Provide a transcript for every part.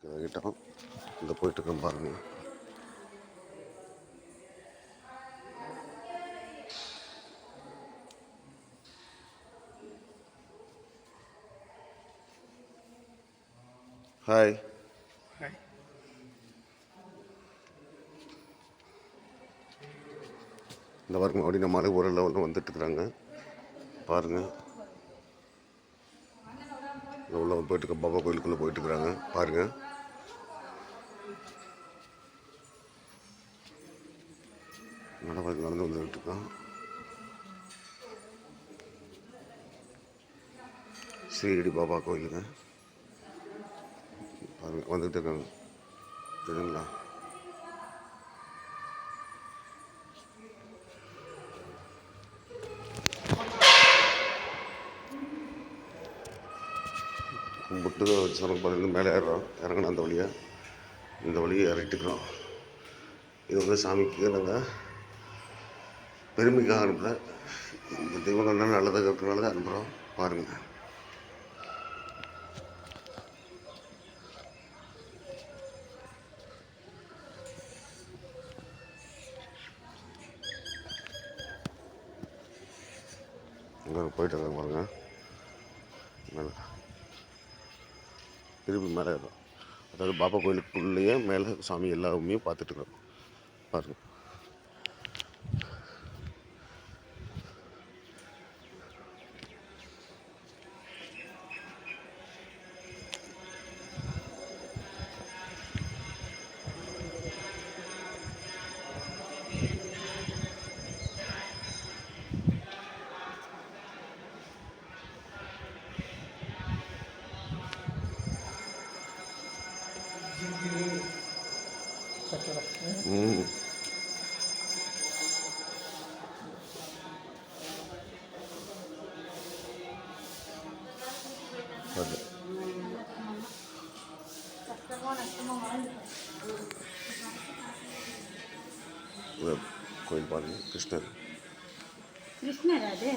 இறங்கிட்டோம். இந்த போயிட்டுருக்கோம் பாருங்கள். ஹாய். இந்த பாருங்க அப்படி நம்ம ஒரு லெவலில் வந்துட்டுருக்குறாங்க பாருங்கள். உள்ள போயிட்டுருக்க பாபா கோயிலுக்குள்ளே போயிட்டுருக்குறாங்க பாருங்கள். நடந்து வந்துட்டுருக்கோம். ஸ்ரீரடி பாபா கோயிலுங்க பாருங்கள். வந்துக்கிட்டு இருக்காங்க தெரியுங்களா. கும்பிட்டு சொன்ன பாருங்க. மேலே ஏறுறோம். இறங்கணும் அந்த வழியாக. இந்த வழியை இறக்கிட்டுக்கிறோம். இது வந்து சாமிக்கு நாங்கள் பெருமைக்காக அனுப்பல. இந்த தெய்வங்கள் நல்லதாக இருக்கிறனால தான் அனுப்புகிறோம் பாருங்கள். அங்கே போயிட்டு இருக்காங்க பாருங்கள். மேலே திருப்பி மேலே ஏறும். அதாவது பாபா கோயிலுக்குள்ளேயே மேலே சாமி எல்லாருமே பார்த்துட்டுருக்கோம் பாருங்கள். கோயில் பாருங்க. கிருஷ்ணர் அது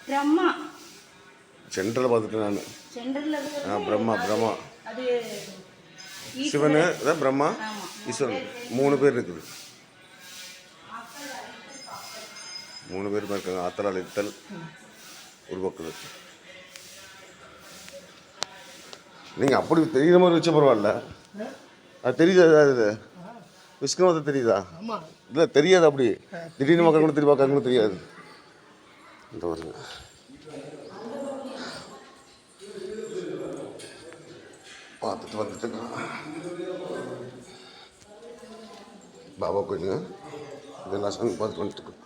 பிரம்மா சென்ட்ரல் பார்த்துட்டேன் நான். பிரம்மா அது சிவன் அதான் பிரம்மா ஈஸ்வரன் 3 பேர் இருக்குது. 3 பேர் இருக்காங்க. ஆத்தரால் இத்தல் உருவாக்குது. நீங்கள் அப்படி தெரியுற மாதிரி வச்ச பரவாயில்ல. அது தெரியுதா? இது விஷ்ணுவதை தெரியுதா? இல்லை தெரியாது. அப்படி திடீர்னு மக்கள் கூட பார்க்க கூட தெரியாது. இந்த வருங்க பார்த்துட்டு வந்துட்டு பாபா கோயிலுங்க. இதெல்லாம் சாமி பார்த்துட்டு வந்துட்டு